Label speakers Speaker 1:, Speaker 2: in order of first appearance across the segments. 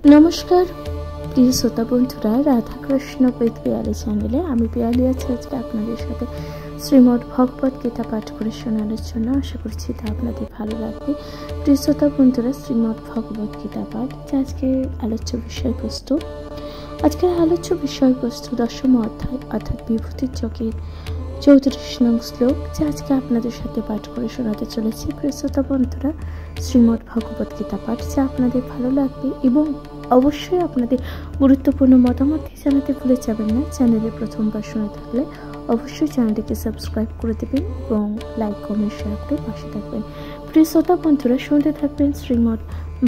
Speaker 1: নমস্কার প্রিয় শ্রোতা বন্ধুরা, রাধাকৃষ্ণ উইথ পিয়ালি চ্যানেলে আমি পিয়ালি আছি আজকে আপনাদের সাথে শ্রীমদ্ ভগবত গীতা পাঠ করে শোনানোর জন্য। আশা করছি তা আপনাদের ভালো লাগবে। প্রিয় শ্রোতা বন্ধুরা, শ্রীমদ্ ভগবত গীতা পাঠ যা আজকের আলোচ্য বিষয়বস্তু। আজকের আলোচ্য বিষয়বস্তু 10ম অধ্যায় অর্থাৎ বিভূতির চকের 34 নং শ্লোক, যা আজকে আপনাদের সাথে পাঠ করে শোনাতে চলেছি। প্রিয় শ্রোতা বন্ধুরা, শ্রীমদ্ ভগবত গীতা পাঠ যা আপনাদের ভালো লাগবে এবং অবশ্যই আপনাদের গুরুত্বপূর্ণ মতামত জানাতে ভুলে যাবেন না। চ্যানেলে প্রথমবার শুনে থাকলে অবশ্যই চ্যানেলটিকে সাবস্ক্রাইব করে দেবেন এবং লাইক কমেন্ট শেয়ার করে পাশে থাকবেন। প্রিয় শ্রোতা বন্ধুরা, শুনতে থাকবেন শ্রীমদ্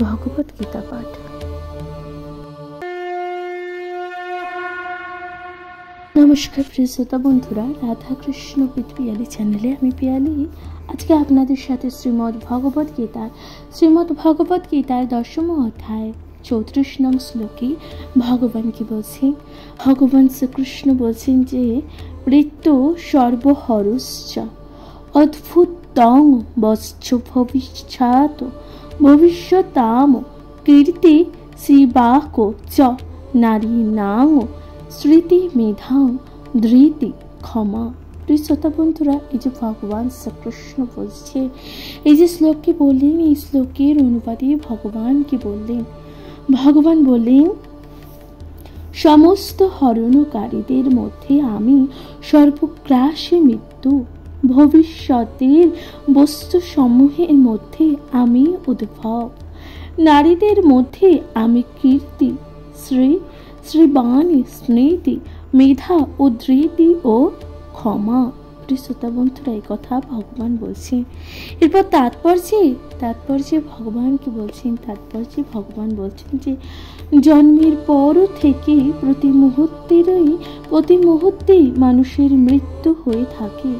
Speaker 1: ভগবত গীতা পাঠ। নমস্কার প্রিয় শ্রোতা বন্ধুরা, রাধাকৃষ্ণ উইথ পিয়ালি চ্যানেলে আমি পিয়ালি আজকে আপনাদের সাথে শ্রীমদ্ ভগবত গীতার 10ম অধ্যায় 34 নং শ্লোকে ভগবান কি বলছেন। ভগবান শ্রীকৃষ্ণ বলছেন যে মৃত্যু সর্বহরশ্চ অদ্ভুতং বশ্চ ভবিষ্যতাম কীর্তি শিবাক চ নারীনাং স্মৃতি মেধাং ধৃতি ক্ষমা। প্রিয় শ্রোতা বন্ধুরা, এই যে ভগবান শ্রীকৃষ্ণ বলছে, এই যে শ্লোককে বললেন, এই শ্লোকের অনুবাদে ভগবান কি বললেন? ভগবান বললেন, সমস্ত হরণকারীদের মধ্যে আমি সর্বগ্রাসী মৃত্যু, ভবিষ্যতের বস্তু সমূহের মধ্যে আমি উদ্ভব, নারীদের মধ্যে আমি কীর্তি, শ্রীবাণী, স্মৃতি, মেধা ও ধৃতি ও ক্ষমা। প্রিয় শ্রোতা বন্ধুরা, এই কথা ভগবান বলছেন। এরপর তাৎপর্যে ভগবান কি বলছেন? তাৎপর্যে ভগবান বলছেন যে জন্মের পর থেকে প্রতি মুহূর্তেই মানুষের মৃত্যু হয়ে থাকে।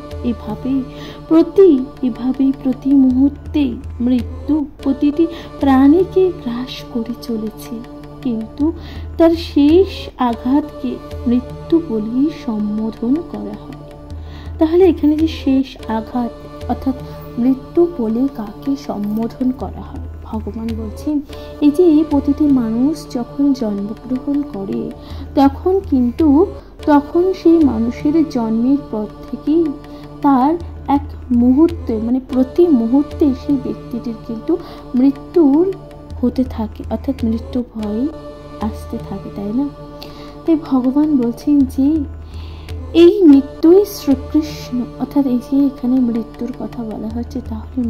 Speaker 1: এভাবেই প্রতি মুহূর্তেই মৃত্যু প্রতিটি প্রাণীকে গ্রাস করে চলেছে, কিন্তু তার শেষ আঘাতকে মৃত্যু বলেই সম্বোধন করা হয়। তাহলে এখানে যে শেষ আঘাত অর্থাৎ মৃত্যু বলে কাকে সম্বোধন করা হয়? ভগবান বলছেন, এই যে প্রতিটি মানুষ যখন জন্মগ্রহণ করে তখন সেই মানুষের জন্মের পর থেকেই তার এক মুহূর্তে প্রতি মুহূর্তে সেই ব্যক্তিটির কিন্তু মৃত্যুর হতে থাকে, অর্থাৎ মৃত্যু ভয় আসতে থাকে, তাই না? তাই ভগবান বলছেন যে এই মৃত্যুই শ্রীকৃষ্ণ, অর্থাৎ এই যে এখানে মৃত্যুর কথা বলা হচ্ছে, তাহলে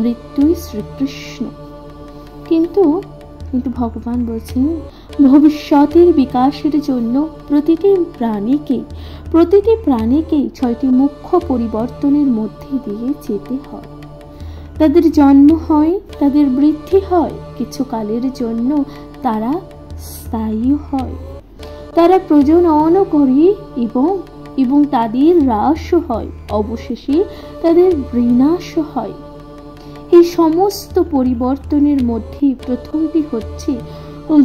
Speaker 1: মৃত্যুই শ্রীকৃষ্ণ। কিন্তু ভগবান বলছেন ভবিষ্যতের বিকাশের জন্য প্রতিটি প্রাণীকেই 6টি মুখ্য পরিবর্তনের মধ্যে দিয়ে যেতে হয়। তাদের জন্ম হয়, তাদের বৃদ্ধি হয়, কিছু কালের জন্য তারা স্থায়ী হয়, তারা প্রজনন করে এবং তাদের হ্রাস হয়, অবশেষে তাদের বিনাশ হয়। এই সমস্ত পরিবর্তনের মধ্যে প্রথমটি হচ্ছে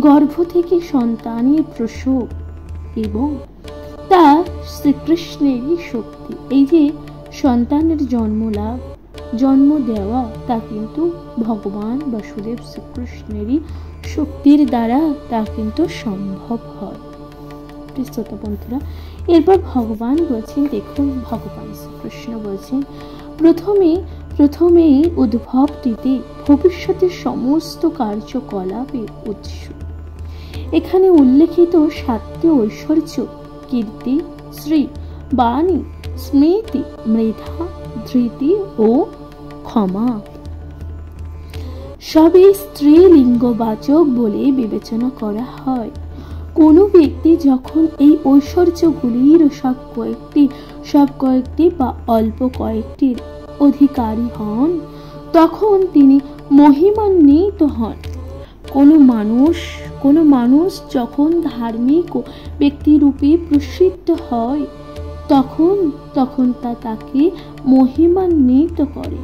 Speaker 1: গর্ভ থেকে সন্তানের প্রসব এবং তা শ্রীকৃষ্ণেরই শক্তি। এই যে সন্তানের জন্ম দেওয়া, তা কিন্তু ভগবান বাসুদেব শ্রীকৃষ্ণেরই শক্তির দ্বারা তা কিন্তু সম্ভব হয়। শ্রোতা বন্ধুরা, এরপর ভগবান বলছেন, দেখুন ভগবান শ্রীকৃষ্ণ বলছেন, প্রথমেই উদ্ভবটিতে ভবিষ্যতের সমস্ত কার্যকলাপের উৎস। এখানে উল্লেখিত 7টি ঐশ্বর্য কীর্তি, শ্রী, বাণী, স্মৃতি, মেধা, ধৃতি ও ক্ষমা সবই স্ত্রীলিঙ্গবাচক বলে বিবেচনা করা হয়। কোনো ব্যক্তি যখন এই ঐশ্বর্যগুলির সব কয়েকটি বা অল্প কয়েকটির অধিকারী হন, তখন তিনি মহিমান্বিত হন। কোনো মানুষ যখন ধার্মিক ব্যক্তিরূপে প্রসিদ্ধ হয়, তখন তা তাকে মহিমান্বিত করে।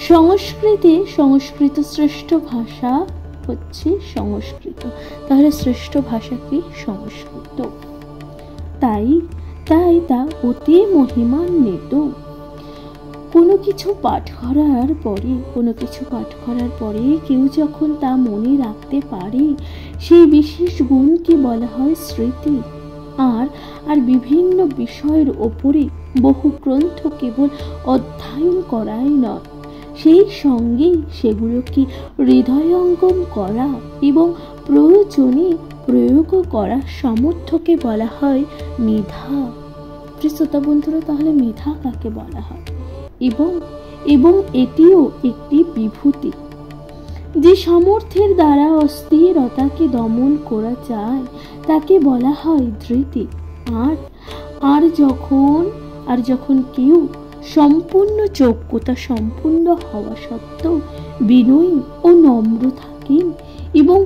Speaker 1: সংস্কৃত শ্রেষ্ঠ ভাষা হচ্ছে সংস্কৃত। তাহলে শ্রেষ্ঠ ভাষা কি? সংস্কৃত। তাই তা অতি মহিমান্বিত। কোনো কিছু পাঠ করার পরে কেউ যখন তা মনে রাখতে পারে, সেই বিশেষ গুণকে বলা হয় স্মৃতি। আর বিভিন্ন বিষয়ের ওপরে বহু গ্রন্থ কেবল অধ্যয়ন করাই নয়, সেই সঙ্গেই সেগুলোকে হৃদয়ঙ্গম করা এবং প্রয়োজনে প্রয়োগ করা সামর্থ্যকে বলা হয় মেধা। শ্রোতা বন্ধুরা, তাহলে মেধা কাকে বলা হয়? এবং এটিও একটি বিভূতি। যে সামর্থ্যের দ্বারা অস্থিরতাকে দমন করা যায় তাকে বলা হয় ধৃতি। আর যখন কেউ সম্পূর্ণ যোগ্যতা সম্পূর্ণ হওয়া সত্ত্বেও বিনয়ী ও নম্র থাকেন এবং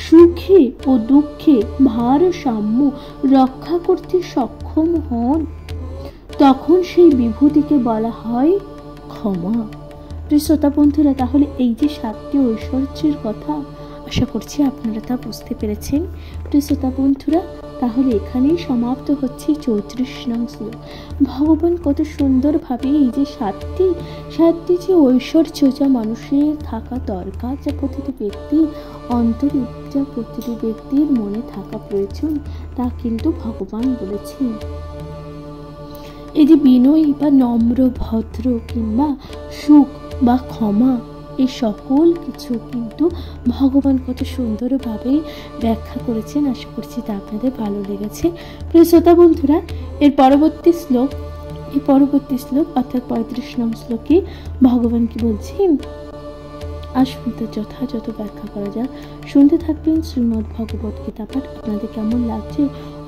Speaker 1: সুখে ও দুঃখে ভারসাম্য রক্ষা করতে সক্ষম হন, তখন সেই বিভূতিকে বলা হয় ক্ষমা। শ্রোতা বন্ধুরা, তাহলে এই যে 7টি ঐশ্বর্যের কথা, আশা করছি আপনারা তা বুঝতে পেরেছেন। শ্রোতা বন্ধুরা, তাহলে এখানেই সমাপ্ত হচ্ছে 34 নং শ্লোক। ভগবান কত সুন্দরভাবে এই যে সাতটি যে ঐশ্বর্য যা মানুষের থাকা দরকার, যা প্রতিটি ব্যক্তির অন্তরে, যা প্রতিটি ব্যক্তির মনে থাকা প্রয়োজন, তা কিন্তু ভগবান বলেছেন। এই যে বিনয়ী বা নম্র, ভদ্র কিংবা সুখ বা ক্ষমা, এই সকল কিছু কিন্তু ভগবান কত সুন্দরভাবে ব্যাখ্যা করেছেন। আশা করছি তা আপনাদের ভালো লেগেছে। প্রিয় শ্রোতা বন্ধুরা, এর পরবর্তী শ্লোক অর্থাৎ 35 নং শ্লোকে ভগবান কি বলছেন, আসুন তো যথাযথ ব্যাখ্যা করা যাক। শুনতে থাকবেন শ্রীমদ্ ভগবত গীতা পাঠ। আপনাদের কেমন লাগছে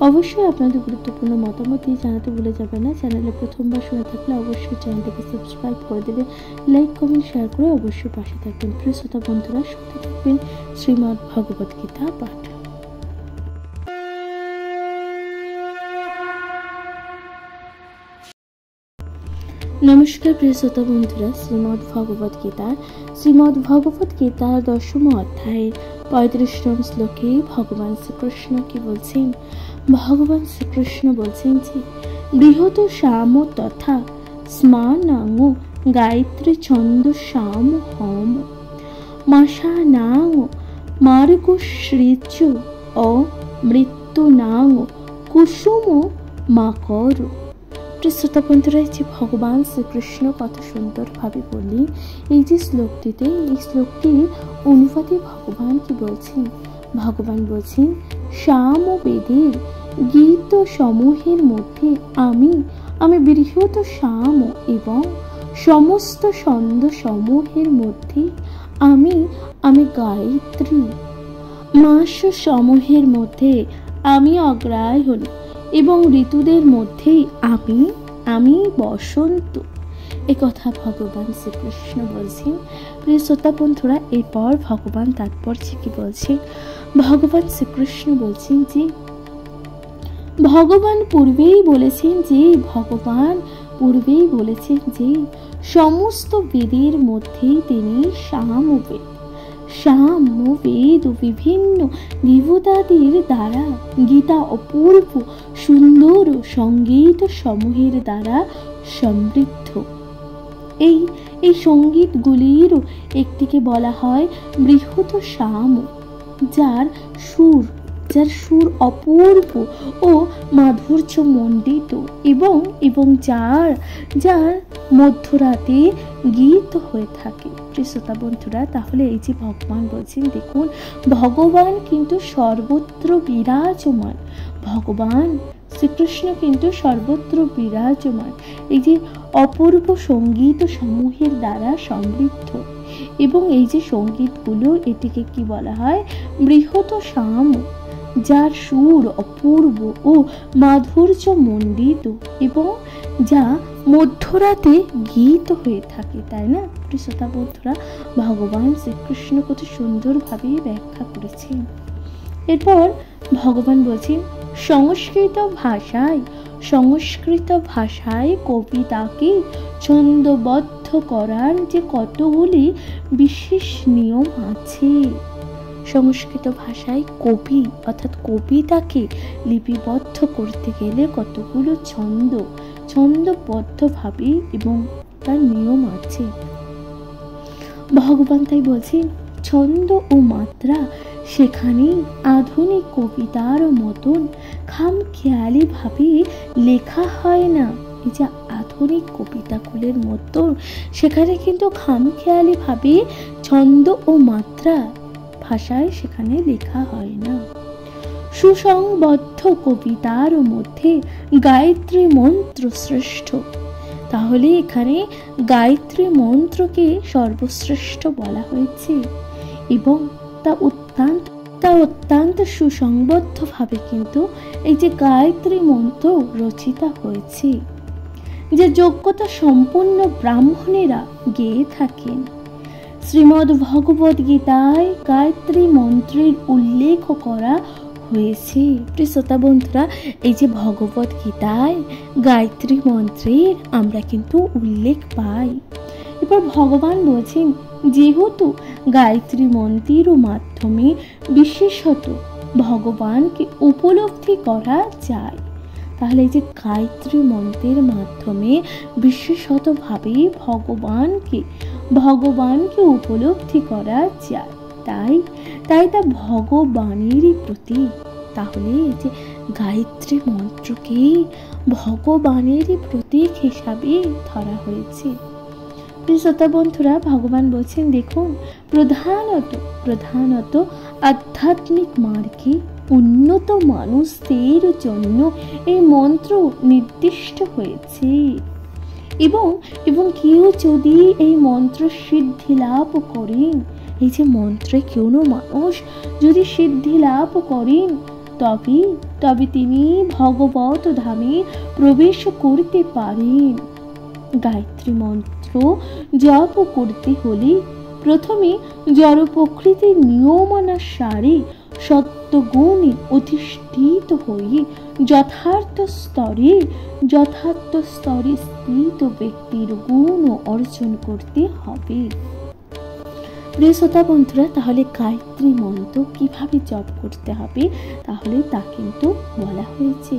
Speaker 1: অবশ্যই আপনাদের গুরুত্বপূর্ণ মতামত দিয়ে জানাতে ভুলে যাবেন না। চ্যানেলে প্রথমবার শুনে থাকলে অবশ্যই চ্যানেলটিকে সাবস্ক্রাইব করে দেবে, লাইক কমেন্ট শেয়ার করে অবশ্যই পাশে থাকবেন। প্রিয় শ্রোতা বন্ধুরা, শুনতে থাকবেন শ্রীমদ্ ভগবত গীতা পাঠ। নমস্কার প্রিয় শ্রোতা বন্ধুরা, শ্রীমদ্ ভগবত গীতার 10ম অধ্যায়ের 35 নং শ্লোকে ভগবান শ্রীকৃষ্ণ কি বলছেন? ভগবান শ্রীকৃষ্ণ বলছেন যে বৃহৎ সাম তথা স্মানাং গায়ত্রী ছন্দ সাম হম মাসানাং মার্গশ্রীচ ও মৃত্যুনাং কুসুম মাকর। শ্রোতা বন্ধুরা, যে ভগবান শ্রীকৃষ্ণ কত সুন্দরভাবে বললেন এই যে শ্লোকটিতে, এই শ্লোকটির অনুবাদে ভগবান কি বলছেন? ভগবান বলছেন, সাম ও বেদের গীত সমূহের মধ্যে আমি বৃহৎ সাম এবং সমস্ত ছন্দ সমূহের মধ্যে আমি গায়ত্রী, মাস সমূহের মধ্যে আমি অগ্রায়ণী এবং ঋতুদের মধ্যেই আমি বসন্ত। এ কথা ভগবান শ্রীকৃষ্ণ বলছেন। প্রিয় শ্রোতা বন্ধুরা, এরপর ভগবান তাৎপর্য কি বলছেন? ভগবান শ্রীকৃষ্ণ বলছেন যে ভগবান পূর্বেই বলেছেন যে সমস্ত বেদের মধ্যেই তিনি সামবেদ ও বিভিন্ন দেবতাদের দ্বারা গীতা অপূর্ব সুন্দর সঙ্গীত সমূহের দ্বারা সমৃদ্ধ। এই সঙ্গীতগুলির একটিকে বলা হয় বৃহৎ সাম, যার সুর অপূর্ব ও মাধুর্য মণ্ডিত এবং যার মধ্যরাতে গীত হয়ে থাকে। শ্রোতা বন্ধুরা, তাহলে এই যে ভগবান বলছেন, দেখুন ভগবান কিন্তু সর্বত্র বিরাজমান। ভগবান শ্রীকৃষ্ণ কিন্তু সর্বত্র বিরাজমান, এই যে অপূর্ব সঙ্গীত সমূহের দ্বারা সমৃদ্ধ। এবং এই যে সঙ্গীতগুলো, এটিকে কি বলা হয়? বৃহৎ সাম, যার সুর অপূর্ব ও মাধুর্য মণ্ডিত এবং যা মধ্যরাতে গীত হয়ে থাকে, তাই না? শ্রোতা বন্ধুরা, ভগবান শ্রীকৃষ্ণ কত সুন্দরভাবে ব্যাখ্যা করেছেন। এরপর ভগবান বলছেন, সংস্কৃত ভাষায় কবিতাকে ছন্দবদ্ধ করার যে কতগুলি বিশেষ নিয়ম আছে। সংস্কৃত ভাষায় কবিতাকে লিপিবদ্ধ করতে গেলে কতগুলো ছন্দবদ্ধভাবে এবং তার নিয়ম আছে। ভগবান তাই বলছেন ছন্দ ও মাত্রা সেখানে আধুনিক কবিতার মতন খামখেয়ালি ভাবে লেখা হয় না। এই যে আধুনিক কবিতাগুলোর মতন সেখানে কিন্তু খামখেয়ালি ভাবে ছন্দ ও মাত্রা ভাষায় সেখানে লেখা হয় না। সুসংবদ্ধ কবিতার মধ্যে গায়ত্রী মন্ত্র শ্রেষ্ঠ। তাহলে এখানে গায়ত্রী মন্ত্রকে সর্বশ্রেষ্ঠ বলা হয়েছে এবং তা অত্যন্ত সুসংবদ্ধ ভাবে কিন্তু এই যে গায়ত্রী মন্ত্র রচিতা হয়েছে, যে যোগ্যতা সম্পন্ন ব্রাহ্মণেরা গেয়ে থাকেন। শ্রীমদ্ ভগবদ গীতায় গায়ত্রী মন্ত্রের উল্লেখ করা হয়েছে। প্রিয় শ্রোতা বন্ধুরা, এই যে ভগবদ গীতায় গায়ত্রী মন্ত্রের আমরা কিন্তু উল্লেখ পাই। এবার ভগবান বলছেন যেহেতু গায়ত্রী মন্ত্রের মাধ্যমে বিশেষত ভগবানকে উপলব্ধি করা যায়, তাহলে এই যে গায়ত্রী মন্ত্রের মাধ্যমে বিশেষতভাবে ভগবানকে উপলব্ধি করা যায়, তাই তা ভগবানেরই প্রতীক। তাহলে এই যে গায়ত্রী মন্ত্রকে ভগবানেরই প্রতীক হিসাবে ধরা হয়েছে। শ্রোতা বন্ধুরা, ভগবান বলছেন দেখুন প্রধানত আধ্যাত্মিক মার্গে উন্নত মানুষদের জন্য এই মন্ত্র নির্দিষ্ট হয়েছে এবং কেউ যদি এই মন্ত্র সিদ্ধি লাভ করেন, এই যে মন্ত্রে কোনো মানুষ যদি সিদ্ধি লাভ করেন তবে তিনি ভগবত ধামে প্রবেশ করতে পারেন। গায়ত্রী মন্ত্র জপ করতে হলে প্রথমে জড় প্রকৃতির নিয়মানুসারে সত্যগুণে অধিষ্ঠিত হয়ে যথার্থ স্তরে স্থিত ব্যক্তির গুণ অর্জন করতে হবে। প্রিয় শ্রোতা বন্ধুরা, তাহলে গায়ত্রী মন্ত্র কিভাবে জপ করতে হবে তাহলে তা কিন্তু বলা হয়েছে।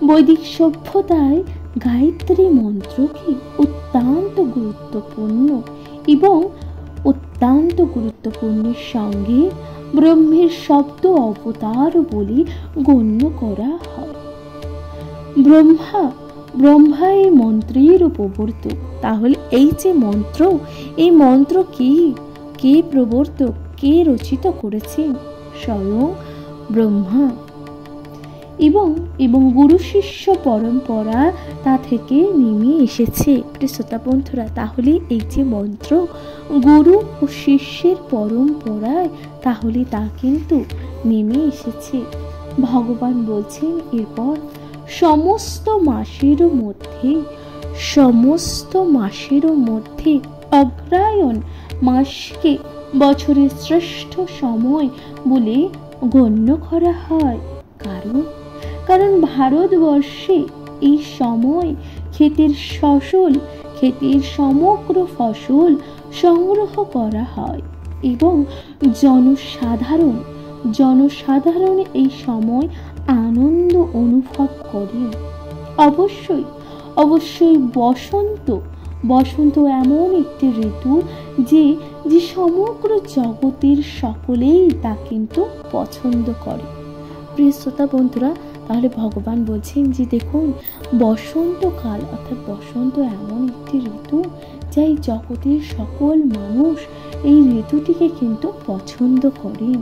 Speaker 1: বৈদিক সভ্যতায় গায়ত্রী মন্ত্র কি অত্যন্ত গুরুত্বপূর্ণ এবং অত্যন্ত গুরুত্বপূর্ণের সঙ্গে ব্রহ্মের শব্দ অবতার বলে গণ্য করা হয়। ব্রহ্মা এই মন্ত্রের প্রবর্তক। তাহলে এই যে এই মন্ত্র কে প্রবর্তক, কে রচিত করেছেন? স্বয়ং ব্রহ্মা। এবং গুরু শিষ্য পরম্পরা তা থেকে নেমে এসেছে। শ্রোতা বন্ধুরা, তাহলে এই যে মন্ত্র গুরু ও শিষ্যের পরম্পরায় তাহলে তা কিন্তু নেমে এসেছে। ভগবান বলছেন এরপর সমস্ত মাসের মধ্যে অগ্রহায়ণ মাসকে বছরের শ্রেষ্ঠ সময় বলে গণ্য করা হয়। কারণ ভারতবর্ষে এই সময় ক্ষেতের সমগ্র ফসল সংগ্রহ করা হয় এবং জনসাধারণ এই সময় আনন্দ অনুভব করেন। অবশ্যই বসন্ত এমন একটি ঋতু যে সমগ্র জগতের সকলেই তা কিন্তু পছন্দ করে। প্রিয় শ্রোতা বন্ধুরা, তাহলে ভগবান বলছেন যে দেখুন বসন্তকাল অর্থাৎ বসন্ত এমন একটি ঋতু যা এই জগতের সকল মানুষ এই ঋতুটিকে কিন্তু পছন্দ করেন।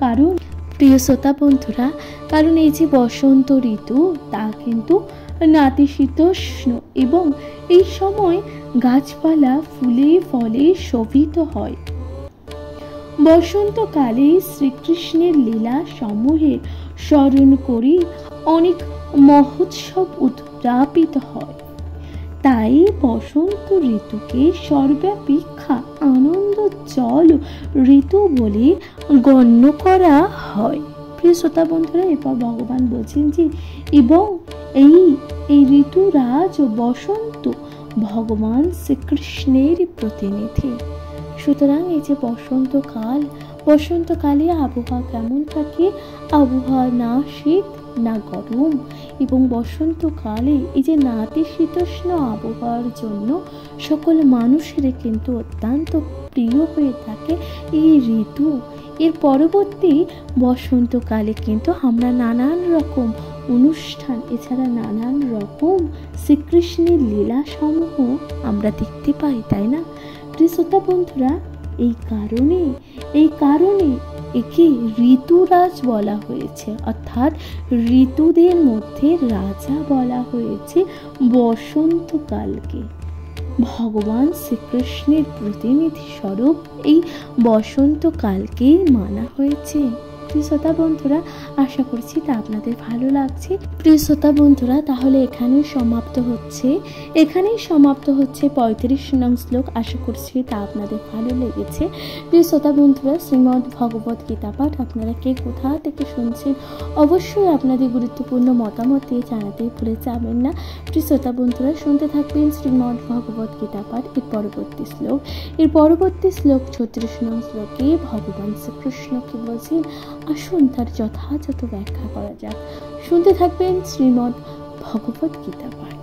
Speaker 1: কারণ প্রিয় শ্রোতা বন্ধুরা, কারণ এই যে বসন্ত ঋতু তা কিন্তু নাতিশীতোষ্ণ এবং এই সময় গাছপালা ফুলে ফলে শোভিত হয়। বসন্তকালে শ্রীকৃষ্ণের লীলা সমূহের স্মরণ করে অনেক মহোৎসব উদ্যাপিত হয়। তাই বসন্ত ঋতুকে সর্বাপেক্ষা আনন্দোজ্জ্বল ঋতু বলে গণ্য করা হয়। প্রিয় শ্রোতা বন্ধুরা, এরপর ভগবান বলছেন যে এবং এই ঋতুরাজ বসন্ত ভগবান শ্রীকৃষ্ণের প্রতিনিধি। সুতরাং এই যে বসন্তকালে আবহাওয়া কেমন থাকে? আবহাওয়া না শীত না গরম, এবং বসন্তকালে এই যে নাতিশীতোষ্ণ আবহাওয়ার জন্য সকল মানুষের কিন্তু অত্যন্ত প্রিয় হয়ে থাকে এই ঋতু। এর পরবর্তী বসন্তকালে কিন্তু আমরা নানান রকম অনুষ্ঠান, এছাড়া নানান রকম শ্রীকৃষ্ণের লীলা সমূহ আমরা দেখতে পাই, তাই না প্রিয় শ্রোতা বন্ধুরা? এই কারণে একে ঋতুরাজ বলা হয়েছে, অর্থাৎ ঋতুদের মধ্যে রাজা বলা হয়েছে বসন্তকালকে। ভগবান শ্রীকৃষ্ণের প্রতিনিধি স্বরূপ এই বসন্তকালকেই মানা হয়েছে। প্রিয় শ্রোতা বন্ধুরা, আশা করছি তা আপনাদের ভালো লাগছে। প্রিয় শ্রোতা বন্ধুরা, তাহলে এখানেই সমাপ্ত হচ্ছে 35 নং শ্লোক। আশা করছি তা আপনাদের ভালো লেগেছে। প্রিয় শ্রোতা বন্ধুরা, শ্রীমদ্ ভগবত গীতা পাঠ আপনারা কে কোথা থেকে শুনছেন অবশ্যই আপনাদের গুরুত্বপূর্ণ মতামত দিয়ে জানাতে ভুলে যাবেন না। প্রিয় শ্রোতা বন্ধুরা, শুনতে থাকবেন শ্রীমদ্ ভগবত গীতা পাঠ। এর পরবর্তী শ্লোক 36 নং শ্লোকে ভগবান শ্রীকৃষ্ণ কি বলছেন, আসুন তার যথাযথ ব্যাখ্যা করা যাক। শুনতে থাকবেন শ্রীমদ্ ভগবত গীতা পাঠ।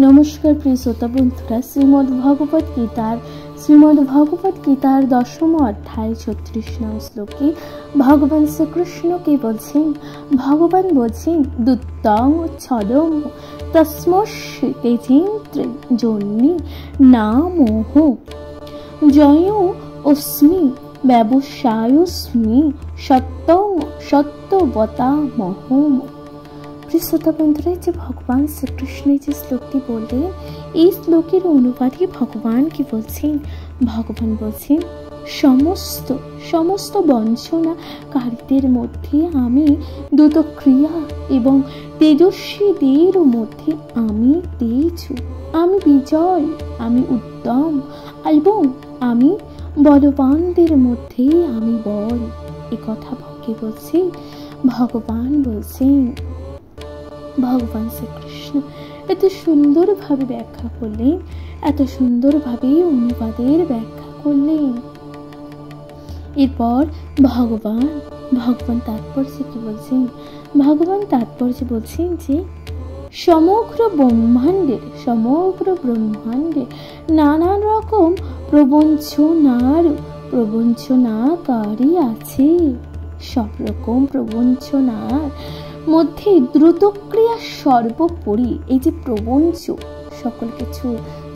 Speaker 1: নমস্কার প্রিয় শ্রোতা বন্ধুরা, শ্রীমদ্ ভগবত গীতার 10ম অধ্যায় 36 নং শ্লোকে ভগবান শ্রীকৃষ্ণ কি বলছেন? ভগবান বলছেন, দুত্তং ছদম তস্মস্য তেজিন্দ্রে জন্যি না মোহ জয় অস্মি ব্যবসায়স্মি সত্যং সত্যবতামহম। প্রিয় শ্রোতা বন্ধুরা, যে ভগবান শ্রীকৃষ্ণের যে শ্লোকটি বললেন, এই শ্লোকের অনুবাদে ভগবান কি বলছেন? ভগবান বলছেন, সমস্ত বঞ্চনাকারীদের মধ্যে আমি দ্রুত ক্রিয়া এবং তেজস্বীদের মধ্যে আমি তেজ, আমি বিজয়, আমি উদ্যম, এবং আমি বলবানদের মধ্যে আমি বল। এ কথা কে বলছে? ভগবান বলছেন। ভগবান শ্রীকৃষ্ণ এত সুন্দরভাবে ব্যাখ্যা করলেন, এত সুন্দরভাবে অনুবাদের ব্যাখ্যা করলেন। এরপর ভগবান তাৎপর্য কি বলছেন? ভগবান তাৎপর্য বলছেন যে সমগ্র ব্রহ্মাণ্ডে নানান রকম প্রবঞ্চনাকারী আছে। সব রকম প্রবঞ্চনার মধ্যে দ্রুতক্রিয়া সর্বোপরি। এই যে প্রবঞ্চ, সকল কিছু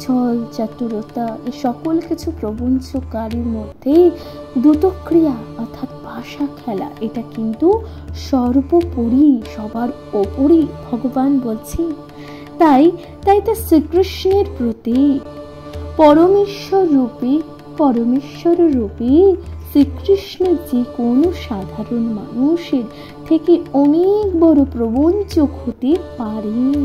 Speaker 1: ছল চাতুরতা, এই সকল কিছু প্রবঞ্চকারীর মধ্যে দ্রুতক্রিয়া অর্থাৎ ভাষা খেলা, এটা কিন্তু সর্বোপরি, সবার ওপরই ভগবান বলছেন। তাই তো শ্রীকৃষ্ণের প্রতীক পরমেশ্বর রূপে শ্রীকৃষ্ণ যে কোনো সাধারণ মানুষের থেকে অনেক বড় প্রবঞ্চক হতে পারেন।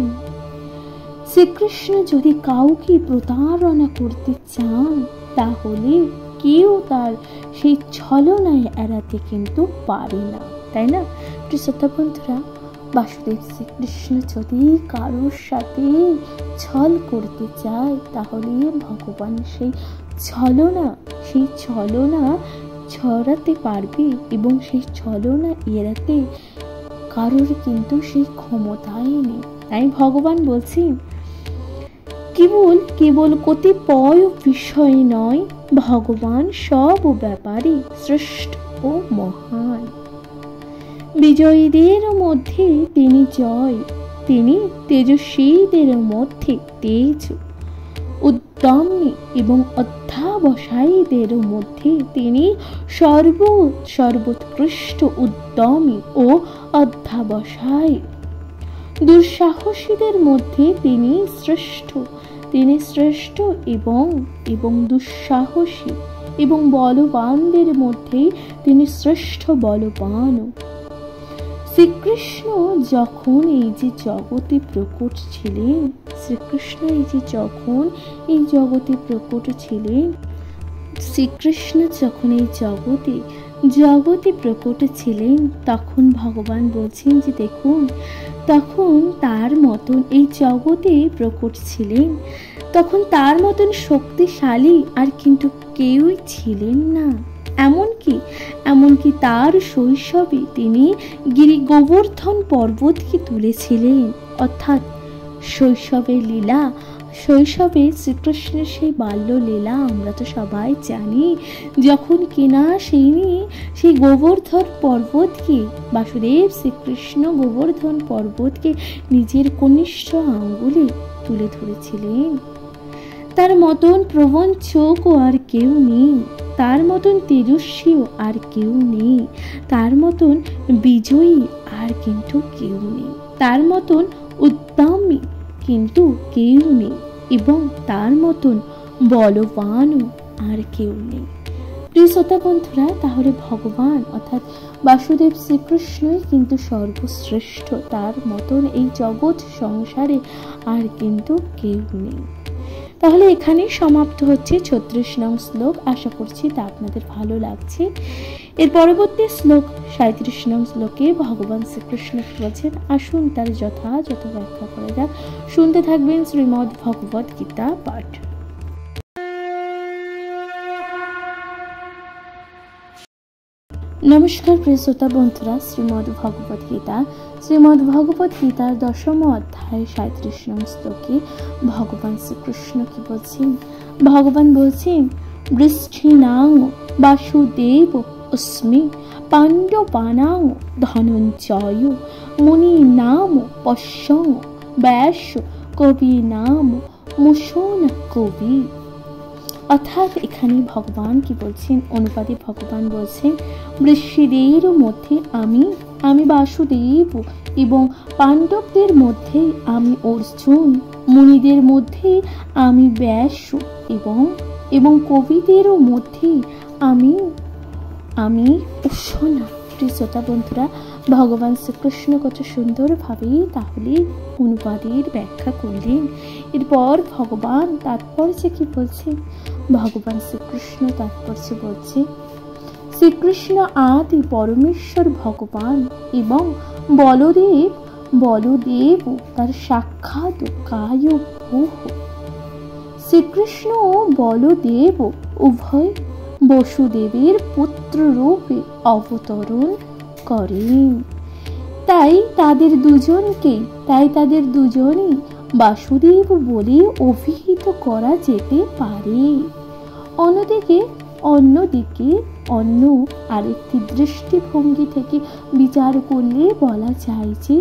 Speaker 1: শ্রীকৃষ্ণ যদি কাউকে প্রতারণা করতে চান, তাহলে কেউ তার সেই ছলনায় এড়াতে কিন্তু পারে না, তাই না প্রিয় শ্রোতা বন্ধুরা? বাসুদেব শ্রীকৃষ্ণ যদি কারোর সাথে ছল করতে চায়, তাহলে ভগবান সেই ছলনা ছড়াতে পারবে, এবং সেই ছলনা এড়াতে কারোর কিন্তু সেই ক্ষমতাই নেই। তাই ভগবান বলছেন, কেবল কতিপয় বিষয় নয়, ভগবান সব ব্যাপারে শ্রেষ্ঠ ও মহান। বিজয়ীদের মধ্যে তিনি জয়, তিনি তেজস্বীদের মধ্যে তেজ, উদ্যমী এবং অধ্যাবসায়ীদের মধ্যে তিনি সর্বোৎকৃষ্ট উদ্যমী ও অধ্যাবসায়ী। দুঃসাহসীদের মধ্যে তিনি শ্রেষ্ঠ এবং দুঃসাহসী, এবং বলবানদের মধ্যে তিনি শ্রেষ্ঠ বলবান। শ্রীকৃষ্ণ যখন এই জগতে প্রকট ছিলেন, শ্রীকৃষ্ণ যখন এই জগতে প্রকট ছিলেন, তখন ভগবান বলছেন যে দেখুন, তখন তার মতন এই জগতে প্রকট ছিলেন, তখন তার মতন শক্তিশালী আর কিন্তু কেউই ছিলেন না। এমনকি তার শৈশবে তিনি গিরি গোবর্ধন পর্বতকে তুলেছিলেন। অর্থাৎ শৈশবে শ্রীকৃষ্ণের সেই বাল্য লীলা আমরা তো সবাই জানি। যখন কিনা সেই গোবর্ধন পর্বতকে বাসুদেব শ্রীকৃষ্ণ গোবর্ধন পর্বতকে নিজের কনিষ্ঠ আঙ্গুলে তুলে ধরেছিলেন। তার মতন প্রবঞ্চকও আর কেউ নেই, তার মতন তেজস্বীও আর কেউ নেই, তার মতন বিজয়ী আর কিন্তু কেউ নেই, তার মতন উদ্যমী কিন্তু কেউ নেই, এবং তার মতন বলবানও আর কেউ নেই। প্রিয় শ্রোতা বন্ধুরা, তাহলে ভগবান অর্থাৎ বাসুদেব শ্রীকৃষ্ণই কিন্তু সর্বশ্রেষ্ঠ, তার মতন এই জগৎ সংসারে আর কিন্তু কেউ নেই। তাহলে এখানেই সমাপ্ত হচ্ছে 36 নং শ্লোক। আশা করছি তা আপনাদের ভালো লাগছে। এর পরবর্তী শ্লোক 37 নং শ্লোকে ভগবান শ্রীকৃষ্ণ বলছেন, আসুন তার যথাযথ ব্যাখ্যা করা যাক। শুনতে থাকবেন শ্রীমদ্ ভগবত গীতা পাঠ। নমস্কার প্রিয় শ্রোতা বন্ধুরা, শ্রীমদ্ ভগবত গীতার 10ম অধ্যায় 37 নং শ্লোকে ভগবান শ্রীকৃষ্ণ কি বলছেন? ভগবান বলছেন, বৃষ্টিনাং বাসুদেব অস্মি পাণ্ডবানাং ধনঞ্জয় মুনি নাম পশ্যং ব্যাস কবি নাম মুশন কবি। অর্থাৎ এখানে ভগবান কি বলছেন? অনুবাদে ভগবান বলছেন, ঋষিদের মধ্যে আমি বাসুদেব, এবং পাণ্ডবদের মধ্যে আমি অর্জুন, মুনিদের মধ্যে আমি ব্যাস, এবং কবিদেরও মধ্যে আমি উশনা। শ্রোতা বন্ধুরা, ভগবান শ্রীকৃষ্ণ কত সুন্দরভাবে তাহলে অনুবাদের ব্যাখ্যা করলেন। এরপর ভগবান তাৎপর্যে কি বলছেন? ভগবান শ্রীকৃষ্ণ তাৎপর্যে বলছে, শ্রীকৃষ্ণ আদি পরমেশ্বর ভগবান এবং বলদেব তার সাক্ষাৎ কায় ভূহ। শ্রীকৃষ্ণ ও বলদেব উভয় বসুদেবের পুত্র রূপে অবতরণ করেন। তাই তাদের দুজনেই বাসুদেব বলে অভিহিত করা যেতে পারে। অন্যদিকে অন্য আরেকটি দৃষ্টিভঙ্গি থেকে বিচার করলে বলা যায় যে,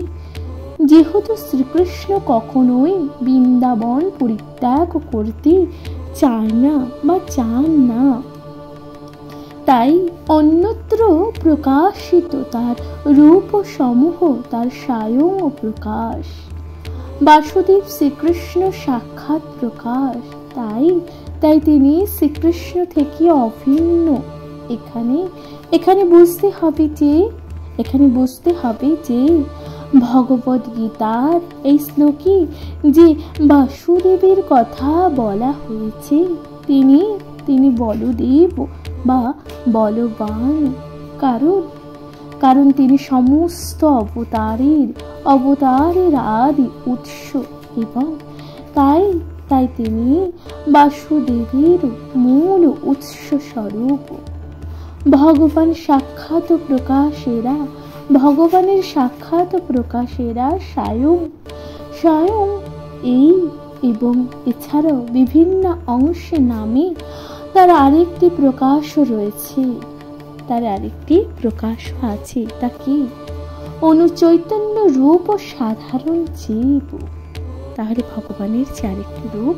Speaker 1: যেহেতু শ্রীকৃষ্ণ কখনোই বৃন্দাবন পরিত্যাগ করতে চান না, তাই অন্যত্র প্রকাশিত তার রূপ সমূহ তার স্বয়ং প্রকাশ। বাসুদেব শ্রীকৃষ্ণ সাক্ষাৎ প্রকাশ, তাই তিনি শ্রীকৃষ্ণ থেকে অভিন্ন। এখানে বুঝতে হবে যে ভগবদ গীতার এই শ্লোকে যে বাসুদেবের কথা বলা হয়েছে, তিনি বলদেব বা বলবান, কারণ তিনি সমস্ত অবতারের আদি উৎস, এবং তাই তিনি বাসুদেবের মূল উৎস স্বরূপ। ভগবানের সাক্ষাৎ প্রকাশেরা স্বয়ং এই এবং এছাড়াও বিভিন্ন অংশে নামে তার আরেকটি প্রকাশ আছে। তা কি? অনুচৈতন্য রূপ ও সাধারণ জীব। তাহলে ভগবানের যে আরেকটি রূপ,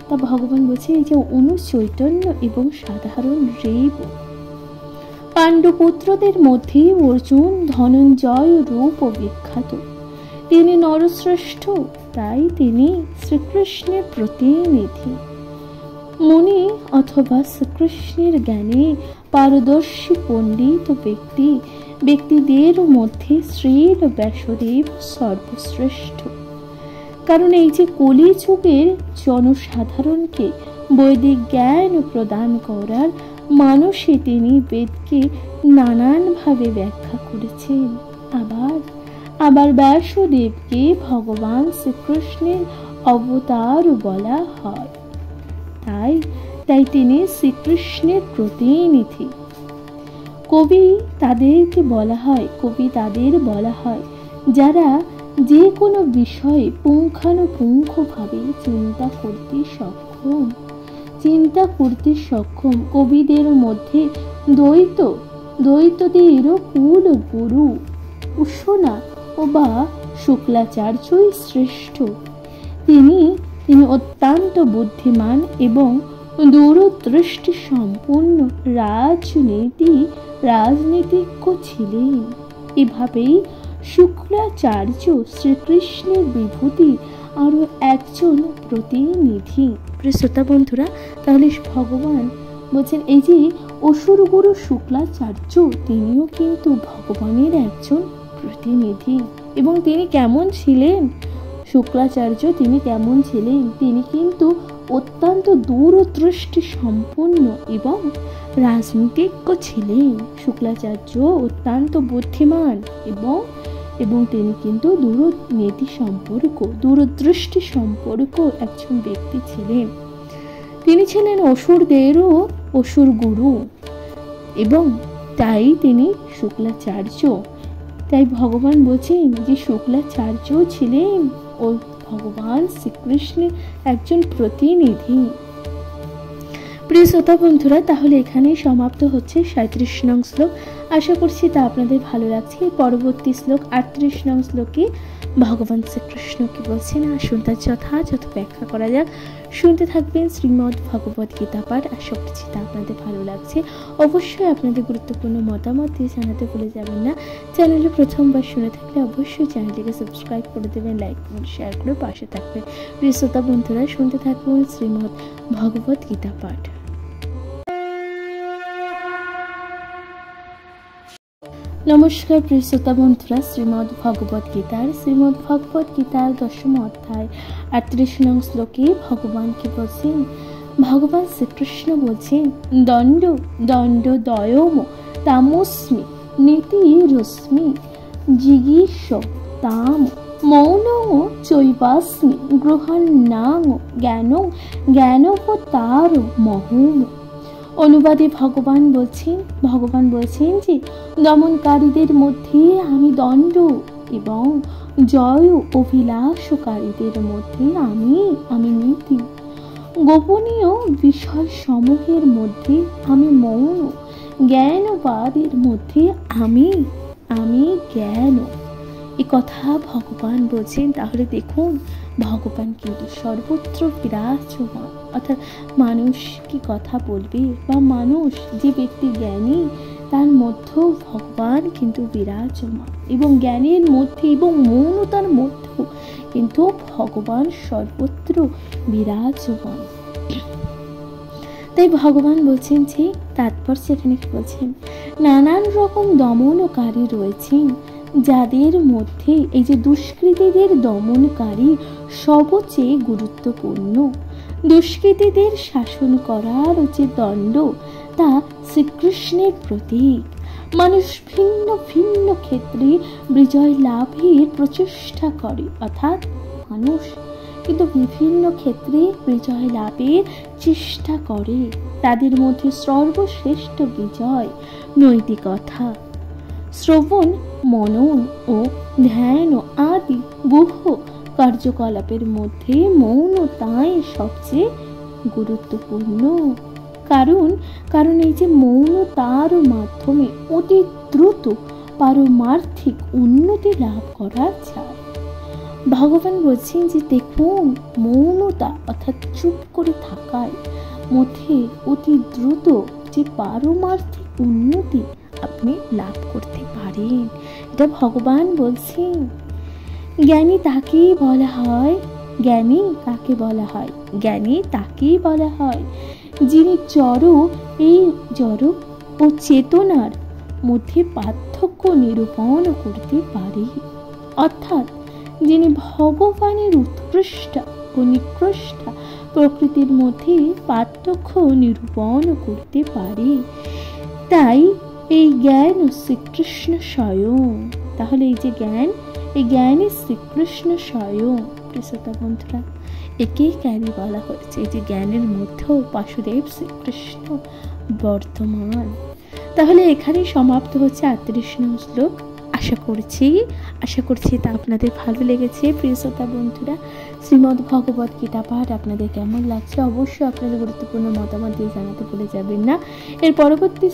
Speaker 1: তা ভগবান বলছে এই যে অনুচৈতন্য এবং সাধারণ জীব। পাণ্ডুপুত্রদের মধ্যে অর্জুন ধনঞ্জয় রূপ বিখ্যাত। তিনি নরশ্রেষ্ঠ, তাই তিনি শ্রীকৃষ্ণের প্রতিনিধি। মুনি অথবা শ্রীকৃষ্ণের জ্ঞানে পারদর্শী পণ্ডিত ব্যক্তিদের মধ্যে শ্রীল ব্যাসদেব সর্বশ্রেষ্ঠ। কারণ এই যে কলিযুগের জনসাধারণকে বৈদিক জ্ঞান প্রদান করার মানসে তিনি বেদকে নানানভাবে ব্যাখ্যা করেছেন। আবার ব্যাসদেবকে ভগবান শ্রীকৃষ্ণের অবতার বলা হয়। তাই তিনি শ্রীকৃষ্ণের প্রতিনিধি। কবি তাদের বলা হয় যারা যে কোনো বিষয়ে পুঙ্খানুপুঙ্খভাবে চিন্তা করতে সক্ষম। কবিদের মধ্যে দ্বৈতদের কুল গুরু উষনা ও বা শুক্লাচার্যই শ্রেষ্ঠ। তিনি অত্যন্ত বুদ্ধিমান এবং দূরদৃষ্টি সম্পন্ন রাজনীতিজ্ঞ ছিলেন। এভাবেই শুক্লাচার্য শ্রীকৃষ্ণের বিভূতি আরো একজন প্রতিনিধি। শ্রোতা বন্ধুরা, তাহলে ভগবান বলছেন এই যে অসুর গুরু শুক্লাচার্য তিনিও কিন্তু ভগবানের একজন প্রতিনিধি। এবং তিনি কেমন ছিলেন? শুক্লাচার্য তিনি কেমন ছিলেন? তিনি কিন্তু অত্যন্ত দূরদৃষ্টি সম্পন্ন এবং রাজনীতিজ্ঞ ছিলেন। শুক্লাচার্য অত্যন্ত বুদ্ধিমান এবং তিনি কিন্তু দূরদৃষ্টি সম্পর্ক একজন ব্যক্তি ছিলেন। তিনি ছিলেন অসুরদেরও অসুর গুরু এবং তাই তিনি শুক্লাচার্য। তাই ভগবান বলছেন যে শুক্লাচার্য ছিলেন ও ভগবান শ্রীকৃষ্ণের একজন প্রতিনিধি। প্রিয় শ্রোতা বন্ধুরা, তাহলে এখানেই সমাপ্ত হচ্ছে 37 নং শ্লোক। আশা করছি তা আপনাদের ভালো লাগছে। পরবর্তী শ্লোক 38 নং শ্লোকে ভগবান শ্রীকৃষ্ণ কি বলছেন আসুন তার যথাযথ ব্যাখ্যা করা যাক। শুনতে থাকবেন শ্রীমদ্ ভগবত গীতা পাঠ। আশা করছি তা আপনাদের ভালো লাগছে। অবশ্যই আপনাদের গুরুত্বপূর্ণ মতামত দিয়ে জানাতে ভুলে যাবেন না। চ্যানেলে প্রথমবার শুনে থাকলে অবশ্যই চ্যানেলটিকে সাবস্ক্রাইব করে দেবেন, লাইক করে শেয়ার করে পাশে থাকবেন। প্রিয় শ্রোতা বন্ধুরা, শুনতে থাকুন শ্রীমদ্ ভগবত গীতা পাঠ। নমস্কার প্রিয় শ্রোতা বন্ধুরা, শ্রীমদ্ ভগবত গীতার 10ম অধ্যায় 38 নং শ্লোকে ভগবান কি বলছেন? ভগবান শ্রীকৃষ্ণ বলছেন দণ্ড দয়ম তামস্মি নীতি রশ্মি জিগীষ তাম মৌন চৈবাস্মি গৃহান্নাং জ্ঞানবতার মহম। অনুবাদে ভগবান বলছেন যে দমনকারীদের মধ্যে আমি দণ্ড এবং জয় অভিলাষকারীদের মধ্যে আমি নীতি, গোপনীয় বিষয় সমূহের মধ্যে আমি মৌন, জ্ঞানবাদের মধ্যে আমি জ্ঞান। এই কথা ভগবান বলছেন। তাহলে দেখুন, ভগবান কিন্তু সর্বত্র বিরাজমান। অর্থাৎ মানুষ কি কথা বলবে বা মানুষ যে ব্যক্তি জ্ঞানী তার মধ্যেও ভগবান কিন্তু বিরাজমান এবং জ্ঞানের মধ্যে এবং মৌনতার মধ্যেও কিন্তু ভগবান সর্বত্র বিরাজমান। তাই ভগবান বলছেন যে তাৎপর্য এখানে কি বলছেন, নানান রকম দমনকারী রয়েছেন যাদের মধ্যে এই যে দুষ্কৃতীদের দমনকারী সবচেয়ে গুরুত্বপূর্ণ। দুষ্কৃতীদের শাসন করার যে দণ্ড তা শ্রীকৃষ্ণের প্রতীক। মানুষ ভিন্ন ভিন্ন ক্ষেত্রে বিজয় লাভের প্রচেষ্টা করে, অর্থাৎ মানুষ কিন্তু বিভিন্ন ক্ষেত্রে বিজয় লাভের চেষ্টা করে। তাদের মধ্যে সর্বশ্রেষ্ঠ বিজয় নৈতিকতা, শ্রবণ, মনন ও ধ্যান আদি গুহ কার্যকলাপের মধ্যে মৌনতাই সবচেয়ে গুরুত্বপূর্ণ। কারণ এই যে মৌনতার মাধ্যমে অতি দ্রুত পারমার্থিক উন্নতি লাভ করা যায়। ভগবান বলছেন যে দেখুন, মৌনতা অর্থাৎ চুপ করে থাকার মধ্যে অতি দ্রুত যে পারমার্থিক উন্নতি আপনি লাভ করতে পারেন, এটা ভগবান বলছেন। জ্ঞানী তাকেই বলা হয়, জ্ঞানী কাকে বলা হয়? জ্ঞানী তাকেই বলা হয় যিনি জড় ও চেতনার মধ্যে পার্থক্য নিরূপণ করতে পারে, অর্থাৎ যিনি ভগবানের উৎকৃষ্ট ও নিকৃষ্ট প্রকৃতির মধ্যে পার্থক্য নিরূপণ করতে পারে। তাই এই জ্ঞান শ্রীকৃষ্ণ স্বয়ং। তাহলে এই যে জ্ঞান, এই জ্ঞানই শ্রীকৃষ্ণ স্বয়ং। শ্রোতা বন্ধুরা, একেই জ্ঞানী বলা হয়েছে। যে জ্ঞানের মধ্যেও বাসুদেব শ্রীকৃষ্ণ বর্তমান। তাহলে এখানেই সমাপ্ত হচ্ছে 38 নং শ্লোক। আশা করছি তা আপনাদের ভালো লেগেছে। প্রিয় শ্রোতা বন্ধুরা, শ্রীমদ্ ভগবত গীতা পাঠ আপনাদের কেমন লাগছে অবশ্যই আপনাদের গুরুত্বপূর্ণ মতামত দিয়ে জানাতে ভুলে যাবেন না। এর পরবর্তী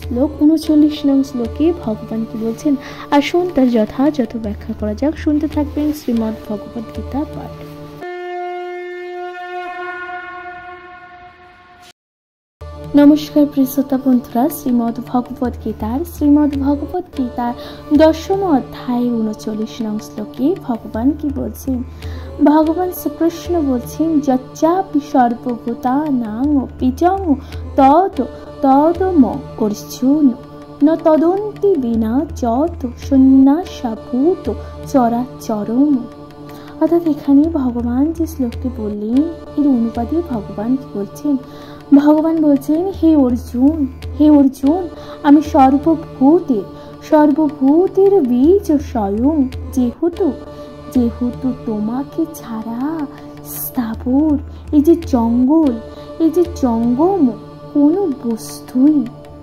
Speaker 1: শ্লোক 39 নং শ্লোকে ভগবান কি বলছেন আসুন তার যথাযথ ব্যাখ্যা করা যাক। শুনতে থাকবেন শ্রীমদ্ ভগবত গীতা পাঠ। নমস্কার প্রিয় শ্রোতা বন্ধুরা, শ্রীমদ্ ভগবত গীতার 10ম অধ্যায় 39 নং শ্লোকে ভগবান কি বলছেন? ভগবান শ্রীকৃষ্ণ বলছেন যচ্চাপি সর্বভূতানাং বীজং তদম অর্জুন ন তদন্তি বিনা যত সন্ন্যাসাভূত চরাচরম। অর্থাৎ এখানে ভগবান যে শ্লোকটি বললেন এর অনুবাদে ভগবান কি বলছেন? ভগবান বলছেন হে অর্জুন, আমি সর্বভূতের বীজ স্বয়ং, যেহেতু তোমাকে ছাড়া স্থাবর এই যে জঙ্গম কোনো বস্তুই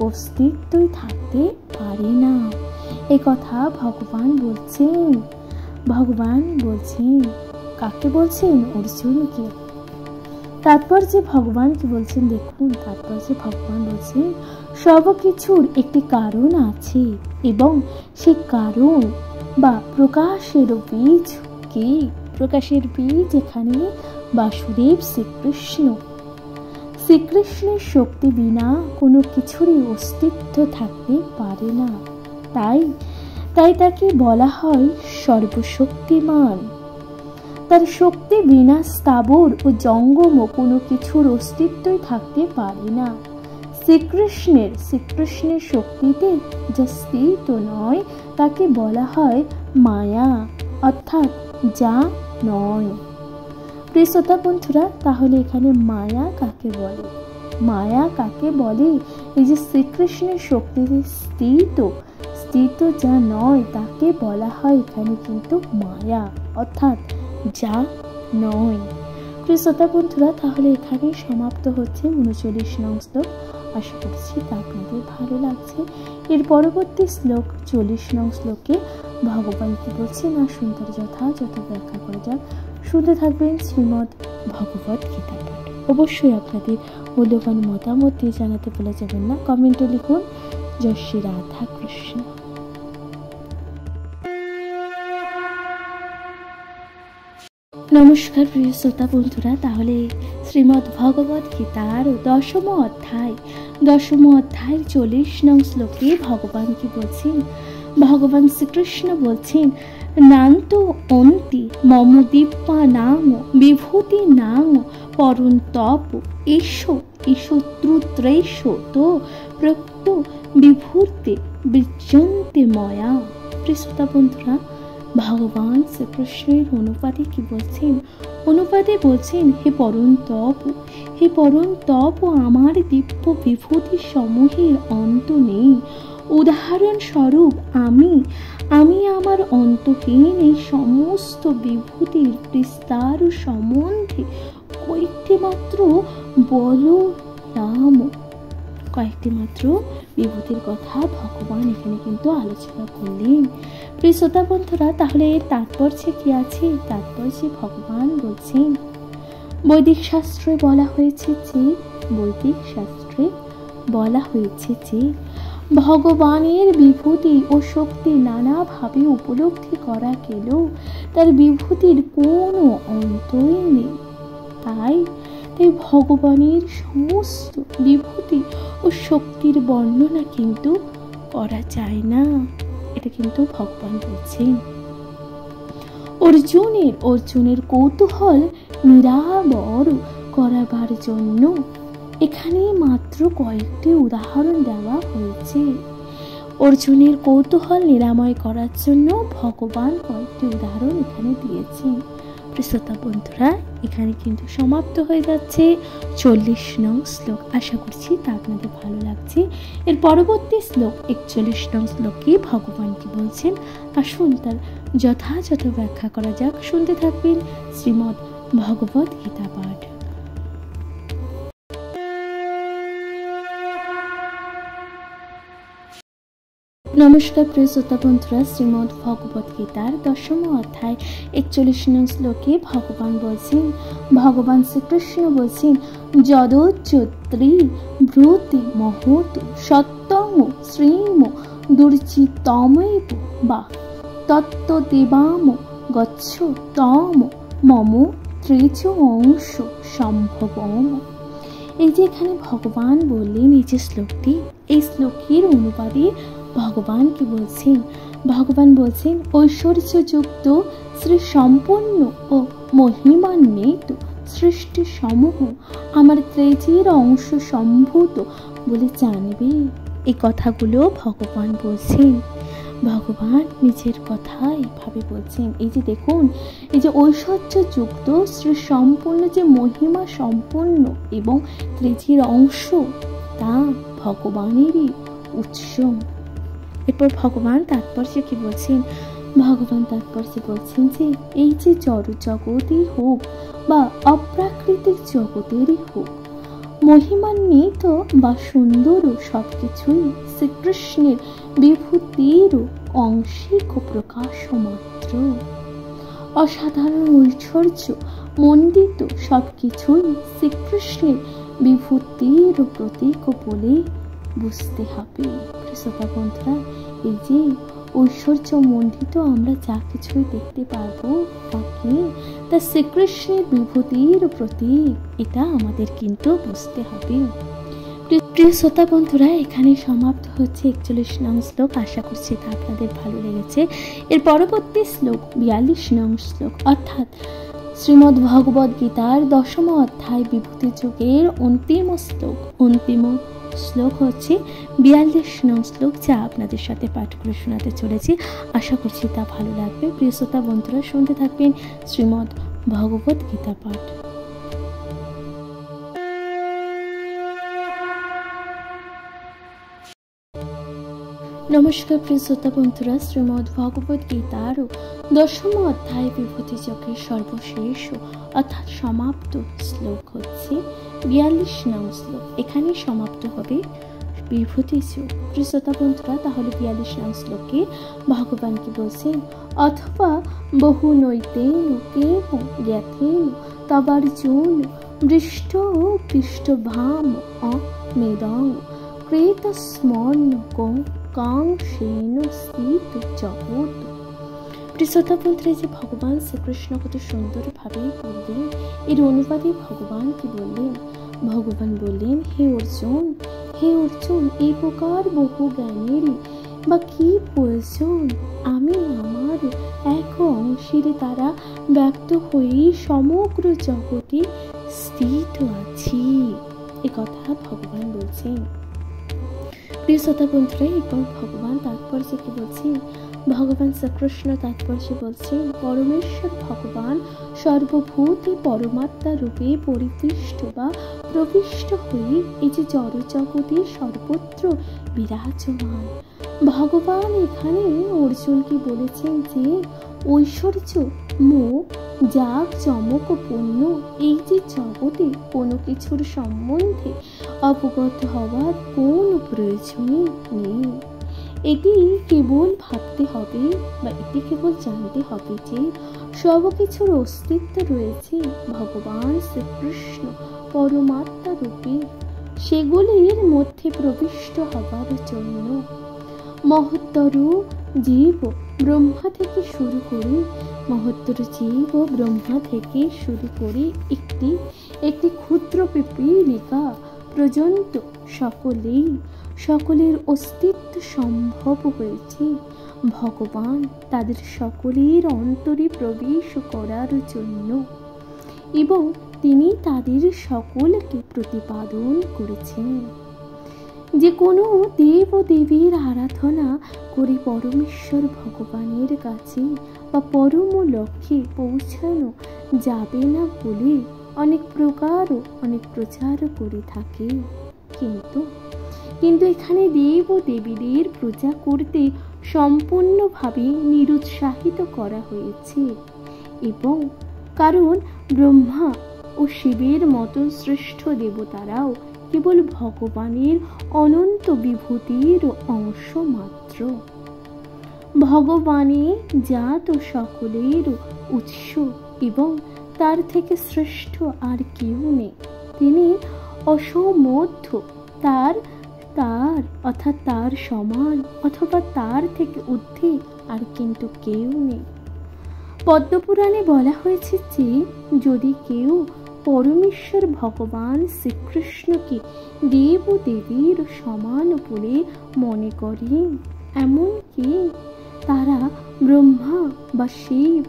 Speaker 1: অস্তিত্বই থাকতে পারে না। এ কথা ভগবান বলছেন কাকে বলছেন? অর্জুনকে। তারপর যে ভগবান কি বলছেন দেখুন, সবকিছুর একটি কারণ আছে এবং সেই কারণ বা প্রকাশের বীজ এখানে বাসুদেব শ্রীকৃষ্ণের শক্তি বিনা কোনো কিছুরই অস্তিত্ব থাকতে পারে না। তাই তাকে বলা হয় সর্বশক্তিমান। তার শক্তি বিনা স্থাবর ও জঙ্গম কোনো কিছুর অস্তিত্বই থাকতে পারে না। শ্রীকৃষ্ণের শক্তিতে যা স্থিত নয় তাকে বলা হয় মায়া, অর্থাৎ যা নয়। প্রিয় শ্রোতা বন্ধুরা, তাহলে এখানে মায়া কাকে বলে? এই যে শ্রীকৃষ্ণের শক্তিতে স্থিত যা নয় তাকে বলা হয় এখানে কিন্তু মায়া, অর্থাৎ যা নয়। প্রিয় শ্রোতা বন্ধুরা, তাহলে এখানে সমাপ্ত হচ্ছে 39 নং শ্লোক। আশা করছি তা আপনাদের ভালো লাগছে। এর পরবর্তী শ্লোক 40 নং শ্লোকে ভগবান কি বলছেন আসুন তার যথাযথ ব্যাখ্যা করা যাক। শুনতে থাকবেন শ্রীমদ্ ভগবত গীতা পাঠ। অবশ্যই আপনাদের মূল্যবান মতামত দিয়ে জানাতে ভুলে যাবেন না। কমেন্টে লিখুন জয় শ্রী রাধা কৃষ্ণ। নমস্কার প্রিয় শ্রোতা বন্ধুরা, তাহলে শ্রীমদ্ ভগবত গীতার 10ম অধ্যায় 40 নং শ্লোকে ভগবান কি বলছেন? ভগবান শ্রীকৃষ্ণ বলছেন নান্ত অন্তি মম দিব্যা নাম বিভূতি নাম পরন্তপ এসো ত্রুত্রেশ তো প্রক্ত বিভূতে বিজন্তে ময়া। প্রিয় শ্রোতা বন্ধুরা, ভগবান শ্রীকৃষ্ণের অনুপাতে কি বলছেন? অনুপাতে বলছেন হে পরন্তপ আমার দিব্য বিভূতি সমূহের অন্ত নেই। উদাহরণস্বরূপ আমি আমার অন্তহীন এই সমস্ত বিভূতির বিস্তার সম্বন্ধে কয়েকটি মাত্র বিভূতির কথা ভগবান এখানে কিন্তু আলোচনা করলেন। প্রিয় শ্রোতা বন্ধুরা, তাহলে এর তাৎপর্য কি আছে? তাৎপর্যে ভগবান বলছেন বৈদিক শাস্ত্রে বলা হয়েছে যে ভগবানের বিভূতি ও শক্তি নানাভাবে উপলব্ধি করা গেলেও তার বিভূতির কোনো অন্তই নেই। তাই ভগবানের সমস্ত বিভূতি ও শক্তির বর্ণনা কিন্তু করা যায় না। এটা কিন্তু ভগবান বলছেন। অর্জুনের কৌতূহল নিরাবর করাবার জন্য এখানে মাত্র কয়েকটি উদাহরণ দেওয়া হয়েছে। অর্জুনের কৌতূহল নিরাময় করার জন্য ভগবান কয়েকটি উদাহরণ এখানে দিয়েছেন। শ্রোতা বন্ধুরা, এখানে কিন্তু সমাপ্ত হয়ে যাচ্ছে 40 নং শ্লোক। আশা করছি তা আপনাদের ভালো লাগছে। এর পরবর্তী শ্লোক 41 নং শ্লোকে ভগবান কি বলছেন আসুন তার যথাযথ ব্যাখ্যা করা যাক। শুনতে থাকবেন শ্রীমদ্ ভগবত গীতা পাঠ। নমস্কার প্রিয় শ্রোতা বন্ধুরা, শ্রীমদ্ ভগবত গীতার 10ম অধ্যায় 41 নং শ্লোকে ভগবান শ্রীকৃষ্ণ বলছেন, যদোচ্চত্রি ভ্রূতি মহৎ সত্যং শ্রীম দুর্চিতমেব বা তত্ত্বদেবাম গচ্ছ তম মম ত্রিচ অংশ সম্ভবম। এই যে এখানে ভগবান বললেন, এই যে শ্লোকটি, এই শ্লোকের অনুবাদে ভগবান কি বলছেন? ভগবান বলছেন, ঐশ্বর্যযুক্ত শ্রী সম্পন্ন ও মহিমান্বিত সৃষ্টি সমূহ আমার ত্রিচির অংশ সম্ভূত বলে জানবে। এই কথাগুলো ভগবান বলছেন। ভগবান নিজের কথা এইভাবে বলছেন। এই যে দেখুন, এই যে ঐশ্বর্যযুক্ত শ্রী সম্পূর্ণ, যে মহিমা সম্পন্ন এবং ত্রিচির অংশ, তা ভগবানেরই উৎস। এরপর ভগবান তাৎপর্য কি বলছেন? ভগবান তাৎপর্য বলছেন যে এই যে জড় জগতেই হোক বা অপ্রাকৃতিক জগতেরই হোক, মহিমান্বিত বা সুন্দর সবকিছুই শ্রীকৃষ্ণের বিভূতির অংশিক প্রকাশ মাত্র। অসাধারণ ঐশ্বর্য মণ্ডিত সবকিছুই শ্রীকৃষ্ণের বিভূতির প্রতীক বলে বুঝতে হবে। শ্রোতা বন্ধুরা, এই যে ঐশ্বর্য মণ্ডিত আমরা যা কিছুই দেখতে পারবো তাকে তা শ্রীকৃষ্ণের বিভূতির প্রতীক, এটা আমাদের কিন্তু বুঝতে হবে। প্রিয় শ্রোতা বন্ধুরা, এখানে সমাপ্ত হচ্ছে 41 নং শ্লোক। আশা করছি তা আপনাদের ভালো লেগেছে। এর পরবর্তী শ্লোক 42 নং শ্লোক, অর্থাৎ শ্রীমদ্ ভগবত গীতার 10ম অধ্যায় বিভূতি যোগের অন্তিম শ্লোক হচ্ছে 42 নং শ্লোক, যা আপনাদের সাথে পাঠ করে শোনাতে চলেছি। আশা করছি তা ভালো লাগবে। প্রিয় শ্রোতা বন্ধুরা, শুনতে থাকবেন শ্রীমদ্ ভগবত গীতা পাঠ। নমস্কার প্রিয় শ্রোতা বন্ধুরা, শ্রীমদ্ ভগবত গীতার 10ম অধ্যায় বিভূতি যোগের সর্বশেষ অর্থাৎ সমাপ্ত শ্লোক হচ্ছে 42 নং শ্লোক। এখানে সমাপ্ত হবে বিভূতি যোগ। প্রিয় শ্রোতা বন্ধুরা, তাহলে 42 নং শ্লোকে ভগবান কি বলছেন? অথবা বহু নৈতেন কেহ জ্ঞাথেন তবার্জুন বৃষ্ট পৃষ্ঠভাম অমেদং ক্রেত স্মরণ কাংক্ষেন স্থিত জগৎ। প্রিয় শ্রোতা বন্ধুরা, যে ভগবান শ্রীকৃষ্ণ কত সুন্দরভাবে বললেন, এর অনুবাদে ভগবান কি বললেন? ভগবান বললেন, হে অর্জুন, এই প্রকার বহু জ্ঞানেরই বা কি প্রয়োজন? আমি আমার এক অংশের দ্বারা ব্যক্ত হয়ে সমগ্র জগতে স্থিত আছি। এ কথা ভগবান বলছেন। প্রিয় শ্রোতা বন্ধুরা, এরপর ভগবান তাৎপর্য কি বলছেন? ভগবান শ্রীকৃষ্ণ তাৎপর্য বলছেন, পরমেশ্বর ভগবান সর্বভূতে পরমাত্মা রূপে পরিপুষ্ট বা প্রবিষ্ট হয়ে এই যে জড় জগতে সর্বত্র বিরাজমান। ভগবান এখানে অর্জুনকে বলেছেন যে ঐশ্বর্য মুখ যাগ চমক পূর্ণ এই যে জগতে কোনো কিছুর সম্বন্ধে অবগত হওয়ার কোনো প্রয়োজনই নেই। এটি কেবল ভাবতে হবে বা এটি কেবল জানতে হবে যে সব কিছুর অস্তিত্ব রয়েছে ভগবান শ্রীকৃষ্ণ পরমাত্মা রূপে। সেগুলির মধ্যে প্রবিষ্ট হবার জন্য মহত্তর জীব ব্রহ্মা থেকে শুরু করে একটি ক্ষুদ্র পিপীলিকা পর্যন্ত সকলের অস্তিত্ব সম্ভব হয়েছে ভগবান তাদের সকলের অন্তরে প্রবেশ করার জন্য, এবং তিনি তাদের সকলকে প্রতিপাদন করেছেন। যে কোনো দেব ও দেবীর আরাধনা করে পরমেশ্বর ভগবানের কাছে বা পরম লক্ষ্যে পৌঁছানো যাবে না বলে অনেক প্রচার করে থাকে। কিন্তু এখানে দেব ও দেবীদের পূজা করতে সম্পূর্ণভাবে নিরুৎসাহিত করা হয়েছে। এবং কারণ ব্রহ্মা ও শিবের মতো শ্রেষ্ঠ দেবতারাও কেবল ভগবানের অনন্ত বিভূতির অংশ মাত্র। ভগবানে জাত সকলের উৎস এবং তার থেকে শ্রেষ্ঠ আর কেউ নেই। তিনি অসমর্থ, তার অর্থাৎ তার সমান অথবা তার থেকে ঊর্ধ্বে আর কিন্তু কেউ নেই। পদ্মপুরাণে বলা হয়েছে যে যদি কেউ পরমেশ্বর ভগবান শ্রীকৃষ্ণকে দেব দেবীর সমান বলে মনে করে, এমনকি তারা ব্রহ্মা বা শিব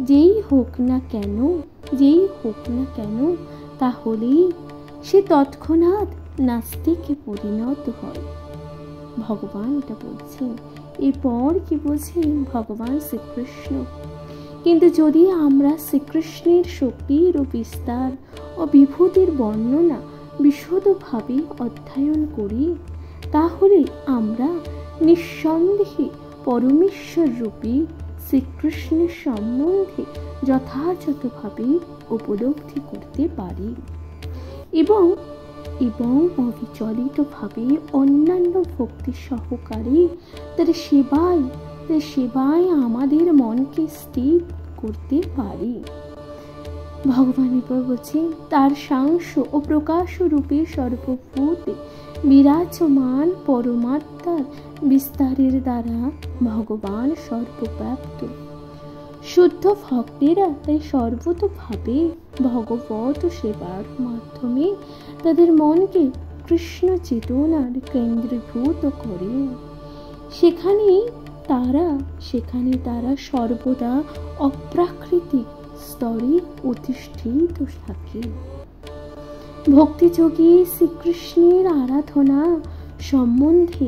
Speaker 1: যেই হোক না কেন তাহলে সে তৎক্ষণাৎ নাস্তিকে পরিণত হয়। ভগবান এটা বলছেন। এরপর কি বলছেন ভগবান শ্রীকৃষ্ণ? কিন্তু যদি আমরা শ্রীকৃষ্ণের শক্তির ও বিস্তার ও বিভূতির বর্ণনা বিশদভাবে অধ্যয়ন করি, তাহলে আমরা নিঃসন্দেহে পরমেশ্বর রূপী শ্রীকৃষ্ণের সম্বন্ধে যথাযথভাবে উপলব্ধি করতে পারি এবং অবিচলিতভাবে অন্যান্য ভক্তি সহকারে তার সেবায় আমাদের মনকে স্থির করতে পারি। ভগবান এরপর বলছেন, তার সাংস ও প্রকাশ রূপে সর্বভূতে বিরাজমান পরমাত্মার বিস্তারের দ্বারা ভগবান সর্বব্যাপ্ত। শুদ্ধ ভক্তেরা তাই সর্বতোভাবে ভগবত সেবার মাধ্যমে তাদের মনকে কৃষ্ণ চেতনার কেন্দ্রীভূত করে। সেখানে তারা সর্বদা অপ্রাকৃতিক স্তরে অধিষ্ঠিত থাকে। ভক্তিযোগী শ্রীকৃষ্ণের আরাধনা সম্বন্ধে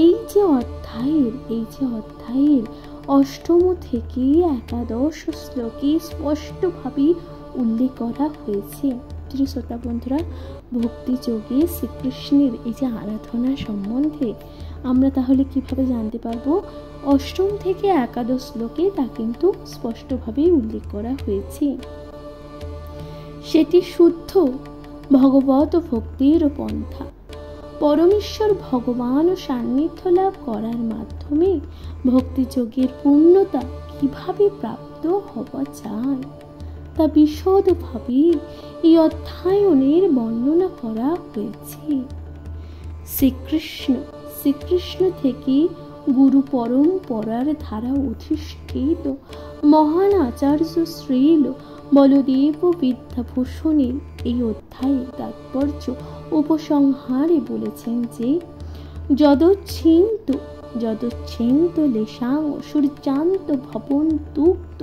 Speaker 1: এই যে অধ্যায়ের 8ম থেকে 11 শ্লোকে স্পষ্টভাবে উল্লেখ করা হয়েছে। প্রিয় শ্রোতা বন্ধুরা, ভক্তিযোগে শ্রীকৃষ্ণের এই যে আরাধনা সম্বন্ধে আমরা তাহলে কিভাবে জানতে পারবো? 8ম থেকে 11 শ্লোকে তা কিন্তু স্পষ্টভাবে উল্লেখ করা হয়েছে। সেটি শুদ্ধ ভগবত ভক্তির পন্থা। পরমেশ্বর ভগবান ও সান্নিধ্য লাভ করার মাধ্যমে ভক্তিযোগের পূর্ণতা কিভাবে প্রাপ্ত হওয়া যায় তা বিশদভাবে এই অধ্যায়নের বর্ণনা করা হয়েছে। শ্রীকৃষ্ণ থেকে গুরু পরম্পরার ধারা অধিষ্ঠিত মহান আচার্য শ্রীল বলদেব বিদ্যাভূষণের এই অধ্যায়ের তাৎপর্য উপসংহারে বলেছেন যে যদচ্ছিন্ত লেশাং সূর্যান্ত ভবন্তুক্ত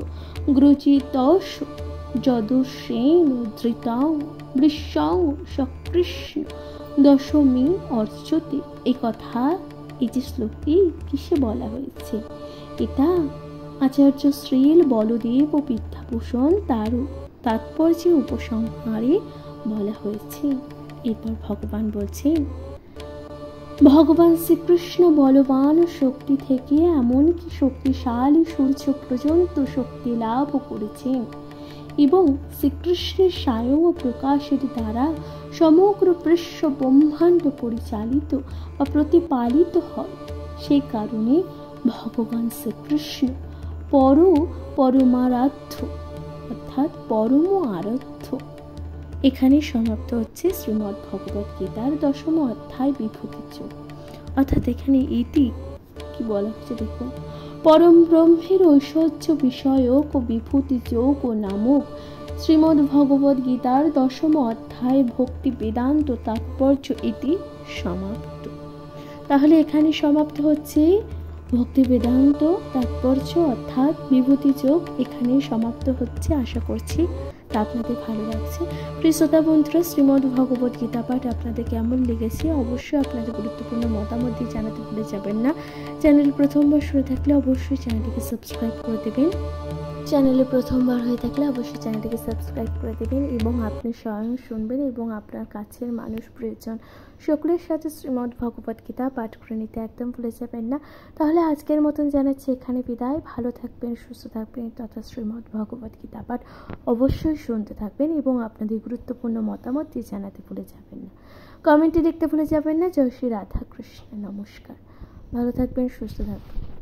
Speaker 1: গ্রচিতস যদুষেণ ধৃতাং বৃষাং সকৃষ্ণ দশমী অর্চতে। এই কথা এই যে শ্লোকটি কিসে বলা হয়েছে? এটা আচার্য শ্রীল বলদেব ও বিদ্যাভূষণ তার তাৎপর্য উপসংহারে বলা হয়েছে। এরপর ভগবান বলছেন, ভগবান শ্রীকৃষ্ণ বলবান শক্তি থেকে এমনকি শক্তিশালী সূর্য পর্যন্ত শক্তি লাভ করেছেন এবং শ্রীকৃষ্ণের স্বয়ং প্রকাশের দ্বারা সমগ্র বিশ্ব ব্রহ্মাণ্ড পরিচালিত বা প্রতিপালিত হয়। সেই কারণে ভগবান শ্রীকৃষ্ণ পরমারাধ্য অর্থাৎ পরম আরাধ্য। এখানে সমাপ্ত হচ্ছে শ্রীমদ্ ভগবত গীতার 10ম অধ্যায় বিভূতি যোগ। অর্থাৎ এখানে এটি কি বলা হচ্ছে দেখুন, পরম ব্রহ্মের ঐশ্বর্য বিষয়ক ও বিভূতি যোগ ও নামক শ্রীমদ্ ভগবত গীতার 10ম অধ্যায় ভক্তি বেদান্ত তাৎপর্য এটি সমাপ্ত। তাহলে এখানে সমাপ্ত হচ্ছে ভক্তি বেদান্ত তাৎপর্য অর্থাৎ বিভূতি যোগ এখানে সমাপ্ত হচ্ছে। আশা করছি তা আপনাদের ভালো লাগছে। প্রিয় শ্রোতা বন্ধুরা, শ্রীমদ্ ভগবত গীতা পাঠ আপনাদের কেমন লেগেছে অবশ্যই আপনাদের গুরুত্বপূর্ণ মতামত দিয়ে জানাতে ভুলে যাবেন না। চ্যানেল প্রথমবার শুরু থাকলে অবশ্যই চ্যানেলটিকে সাবস্ক্রাইব করে দেবেন। চ্যানেলে প্রথমবার হয়ে থাকলে অবশ্যই চ্যানেলটিকে সাবস্ক্রাইব করে দেবেন এবং আপনি স্বয়ং শুনবেন এবং আপনার কাছের মানুষ প্রিয়জন সকলের সাথে শ্রীমদ্ ভগবত গীতা পাঠ করে নিতে একদম ভুলে যাবেন না। তাহলে আজকের মতন জানাচ্ছি এখানে বিদায়। ভালো থাকবেন, সুস্থ থাকবেন, তথা শ্রীমদ্ ভগবত গীতা পাঠ অবশ্যই শুনতে থাকবেন এবং আপনাদের গুরুত্বপূর্ণ মতামত দিয়ে জানাতে ভুলে যাবেন না। কমেন্টে লিখতে ভুলে যাবেন না। জয় শ্রী রাধা কৃষ্ণ। নমস্কার। ভালো থাকবেন, সুস্থ থাকবেন।